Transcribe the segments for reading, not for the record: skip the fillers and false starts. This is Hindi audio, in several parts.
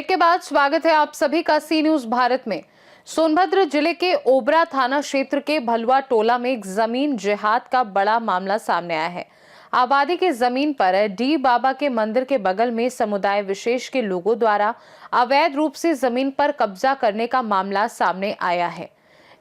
ब्रेक के बाद स्वागत है आप सभी का सी न्यूज भारत में। सोनभद्र जिले के ओबरा थाना क्षेत्र के भलुआ टोला में एक जमीन जिहाद का बड़ा मामला सामने आया है। आबादी की जमीन पर डी बाबा के मंदिर के बगल में समुदाय विशेष के लोगों द्वारा अवैध रूप से जमीन पर कब्जा करने का मामला सामने आया है,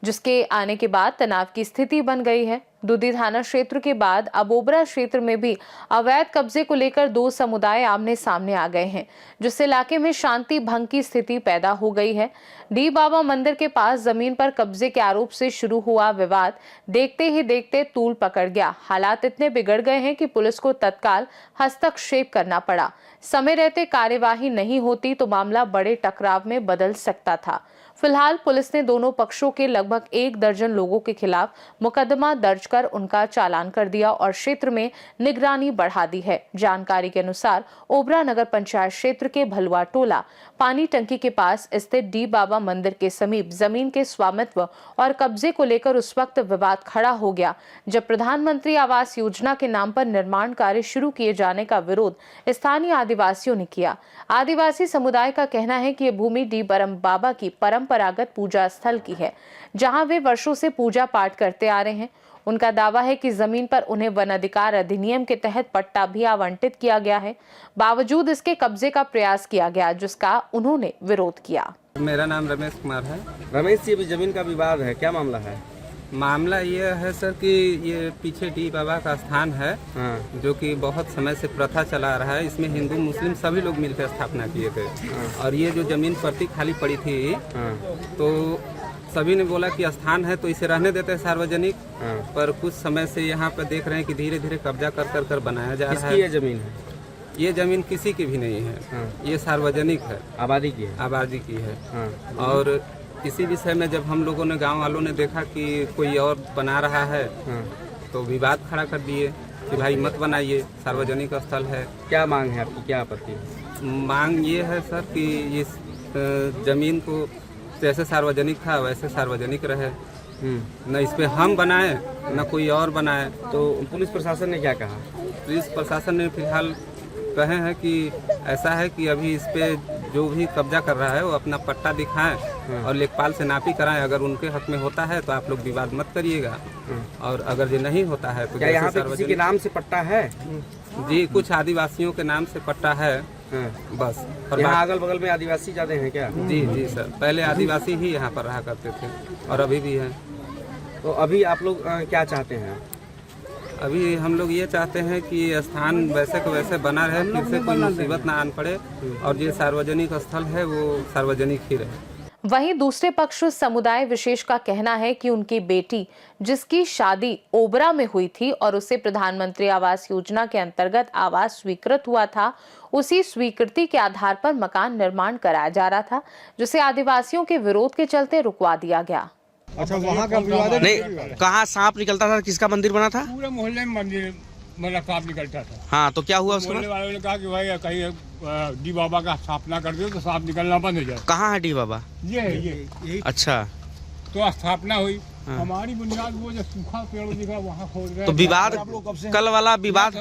जिसके आने के बाद तनाव की स्थिति बन गई है। दूधी थाना क्षेत्र के बाद अब ओबरा क्षेत्र में भी अवैध कब्जे को लेकर दो समुदाय आमने सामने आ गए हैं, जिससे इलाके में शांति भंग की स्थिति पैदा हो गई है। डी बाबा मंदिर के पास जमीन पर कब्जे के आरोप से शुरू हुआ विवाद देखते ही देखते तूल पकड़ गया। हालात इतने बिगड़ गए हैं कि पुलिस को तत्काल हस्तक्षेप करना पड़ा। समय रहते कार्यवाही नहीं होती तो मामला बड़े टकराव में बदल सकता था। फिलहाल पुलिस ने दोनों पक्षों के लगभग 1 दर्जन लोगों के खिलाफ मुकदमा दर्ज कर उनका चालान कर दिया और क्षेत्र में निगरानी बढ़ा दी है। जानकारी के अनुसार ओबरा नगर पंचायत क्षेत्र के भलुआ टोला पानी टंकी के पास स्थित डी बाबा मंदिर के समीप जमीन के स्वामित्व और कब्जे को लेकर उस वक्त विवाद खड़ा हो गया जब प्रधानमंत्री आवास योजना के नाम पर निर्माण कार्य शुरू किए जाने का विरोध स्थानीय आदिवासियों ने किया। आदिवासी समुदाय का कहना है कि ये भूमि डी बाबा की परंपरागत पूजा स्थल की है, जहां वे वर्षों से पूजा पाठ करते आ रहे हैं। उनका दावा है कि जमीन पर उन्हें वन अधिकार अधिनियम के तहत पट्टा भी आवंटित किया गया है, बावजूद इसके कब्जे का प्रयास किया गया, जिसका उन्होंने विरोध किया। मेरा नाम रमेश कुमार है। रमेश जी, अभी जमीन का विवाद है, क्या मामला है? मामला ये है सर कि ये पीछे डी बाबा का स्थान है, जो कि बहुत समय से प्रथा चला रहा है। इसमें हिंदू मुस्लिम सभी लोग मिलकर स्थापना किए थे और ये जो जमीन परती खाली पड़ी थी तो सभी ने बोला कि स्थान है तो इसे रहने देते हैं सार्वजनिक, पर कुछ समय से यहाँ पर देख रहे हैं कि धीरे धीरे कब्जा कर कर बनाया जा रहा है। ये जमीन है? ये जमीन किसी की भी नहीं है, ये सार्वजनिक है, आबादी की है। आबादी की है। और इसी विषय में जब हम लोगों ने, गांव वालों ने देखा कि कोई और बना रहा है तो विवाद खड़ा कर दिए कि भाई मत बनाइए, सार्वजनिक स्थल है। क्या मांग है आपकी, क्या आपत्ति है? मांग ये है सर कि इस जमीन को जैसे सार्वजनिक था वैसे सार्वजनिक रहे, न इस पे हम बनाए न कोई और बनाए। तो पुलिस प्रशासन ने क्या कहा? पुलिस प्रशासन ने फिलहाल कहे हैं कि ऐसा है कि अभी इस पे जो भी कब्जा कर रहा है वो अपना पट्टा दिखाएं और लेखपाल से नापी कराएं। अगर उनके हक में होता है तो आप लोग विवाद मत करिएगा, और अगर ये नहीं होता है तो क्या यहाँ पे किसी के नाम से पट्टा है? जी, कुछ आदिवासियों के नाम से पट्टा है बस। और यहाँ अगल बगल में आदिवासी ज्यादा हैं क्या? जी सर, पहले आदिवासी ही यहाँ पर रहा करते थे और अभी भी है। तो अभी आप लोग क्या चाहते हैं? अभी हम लोग ये चाहते हैं कि स्थान वैसे को वैसे बना रहे, फिर से कोई मुसीबत ना आन पड़े और ये सार्वजनिक स्थल है वो सार्वजनिक ही रहे। वहीं दूसरे पक्ष समुदाय विशेष का कहना है कि उनकी बेटी, जिसकी शादी ओबरा में हुई थी और उसे प्रधानमंत्री आवास योजना के अंतर्गत आवास स्वीकृत हुआ था, उसी स्वीकृति के आधार पर मकान निर्माण कराया जा रहा था, जिसे आदिवासियों के विरोध के चलते रुकवा दिया गया। अच्छा, वहाँ का विवाद नहीं, कहाँ सांप निकलता था? किसका मंदिर बना था? पूरे मोहल्ले में मंदिर मतलब सांप निकलता था। हाँ, तो क्या हुआ उसके मोहल्ले वालों ने कहा कि भाई कहीं डी बाबा का स्थापना कर दो तो सांप निकलना बंद हो जाए। कहाँ है डी बाबा? ये है ये। अच्छा, तो स्थापना हुई। हमारी बुनियाद वो जो सूखा पेड़ दिखा वहाँ खोद रहे। तो विवाद कल वाला विवाद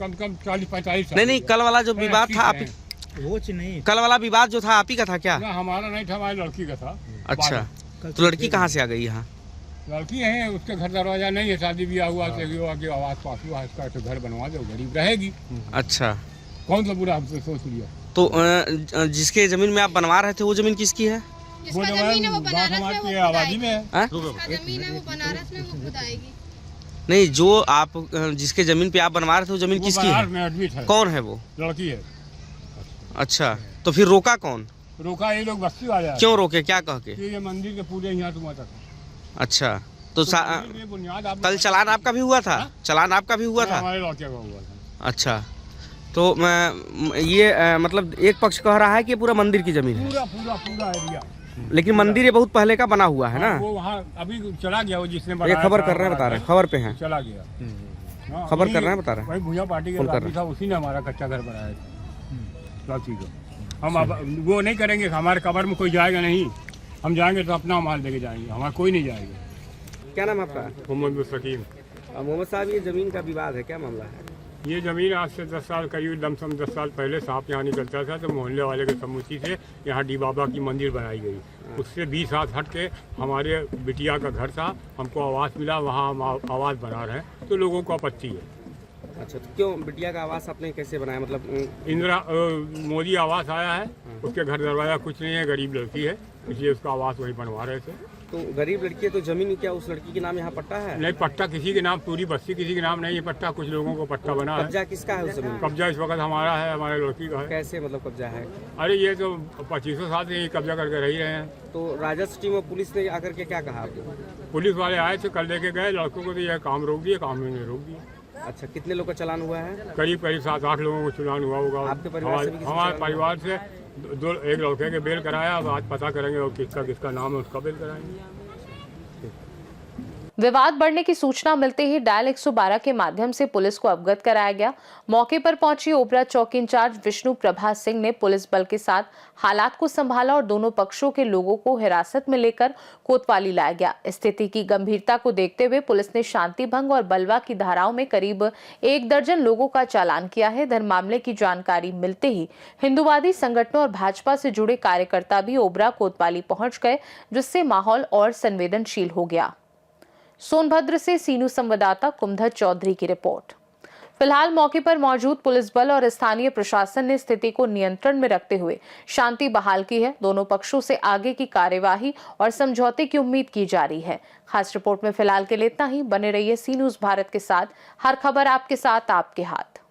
कम 40-45 नहीं, कल वाला जो विवाद था आप वो नहीं, कल वाला विवाद जो था आप ही का था क्या? हमारा नहीं था, हमारी लड़की का था। अच्छा, तो लड़की कहाँ से आ गई यहाँ? लड़की है, उसके घर दरवाजा नहीं है, शादी ब्याह हुआ तो आवास पास हुआ, इसका तो घर बनवा दो, गरीब रहेगी। अच्छा, कौन सा बुरा हमसे सोच लिया? तो जिसके जमीन में आप बनवा रहे थे वो जमीन किसकी है? वो जमीन है वो बनारस में, आबादी में है। जमीन है वो बनारस में, वो खुद आएगी। नहीं, जो आप जिसके जमीन पे आप बनवा रहे थे वो जमीन किसकी है? कौन है वो? लड़की है। अच्छा, तो फिर रोका कौन? रोका ये लोग बस्ती वाले। क्यों रोके, क्या कह के? ये मंदिर के पूरे यहाँ तुम तक। अच्छा, तो कल चालान आपका भी हुआ था? चालान आपका भी हुआ था? हमारे लड़के का हुआ था। अच्छा, तो ये मतलब एक पक्ष कह रहा है कि पूरा मंदिर की जमीन है? पूरा एरिया। लेकिन मंदिर ये बहुत पहले का बना हुआ है ना? वो वहाँ अभी चला गया, वो जिसने ये खबर कर रहे हैं, बता रहे हैं, खबर पे हैं, चला गया। खबर कर रहे हैं, बता रहे हैं। भाई भूया पार्टी का था, उसी ने हमारा कच्चा घर बनाया था। हम अब वो नहीं करेंगे, हमारे कब्र में कोई जाएगा नहीं, हम जाएंगे तो अपना माल लेके जाएंगे, हमारा कोई नहीं जाएगा। क्या नाम आपका? मोहम्मद मुस्तकीम। मोहम्मद साहब, ये जमीन का विवाद है, क्या मामला है? ये ज़मीन आज से 10 साल करीब लमसम 10 साल पहले सांप यहाँ निकलता था, तो मोहल्ले वाले के सम्मति से यहाँ डी बाबा की मंदिर बनाई गई। उससे 20 हाथ हट के हमारे बिटिया का घर था, हमको आवास मिला, वहाँ हम आवास बना रहे हैं, तो लोगों को आपत्ति है। अच्छा, तो क्यों बिटिया का आवास आपने कैसे बनाया? मतलब इंदिरा मोदी आवास आया है, उसके घर दरवाजा कुछ नहीं है, गरीब लड़की है, इसलिए उसका आवास वही बनवा रहे थे। तो गरीब लड़की है तो जमीन क्या उस लड़की के नाम यहाँ पट्टा है? नहीं, पट्टा किसी के नाम, पूरी बस्ती किसी के नाम नहीं है, पट्टा कुछ लोगों को पट्टा बना है। कब्जा किसका है उस जमीन? कब्जा इस वक्त हमारा है, हमारे लड़की का है। कैसे मतलब कब्जा है? अरे ये तो 2500 साल से यही कब्जा करके रही रहे हैं। तो राजस्व टीम और पुलिस ने आकर के क्या कहा आपको? पुलिस वाले आए थे, कल लेके गए, लड़कों को तो यह काम रोक दिए, काम में नहीं रोक दिया। अच्छा, कितने लोग का चालान हुआ है? करीब 7-8 लोगों को चुनाव हुआ होगा। आपके परिवार से भी किसी हमारे चालान परिवार से एक लड़के के बेल कराया, अब आज पता करेंगे और किसका नाम है, उसका बेल कराएंगे। विवाद बढ़ने की सूचना मिलते ही डायल 112 के माध्यम से पुलिस को अवगत कराया गया। मौके पर पहुंची ओबरा चौकी इंचार्ज विष्णु प्रभा सिंह ने पुलिस बल के साथ हालात को संभाला और दोनों पक्षों के लोगों को हिरासत में लेकर कोतवाली लाया गया। स्थिति की गंभीरता को देखते हुए पुलिस ने शांति भंग और बलवा की धाराओं में करीब 1 दर्जन लोगों का चालान किया है। इधर मामले की जानकारी मिलते ही हिंदूवादी संगठनों और भाजपा से जुड़े कार्यकर्ता भी ओबरा कोतवाली पहुंच गए, जिससे माहौल और संवेदनशील हो गया। सोनभद्र से सीनू संवाददाता कुमधर चौधरी की रिपोर्ट। फिलहाल मौके पर मौजूद पुलिस बल और स्थानीय प्रशासन ने स्थिति को नियंत्रण में रखते हुए शांति बहाल की है। दोनों पक्षों से आगे की कार्यवाही और समझौते की उम्मीद की जा रही है। खास रिपोर्ट में फिलहाल के लिए इतना ही। बने रहिए सी न्यूज़ भारत के साथ। हर खबर आपके साथ, आपके हाथ।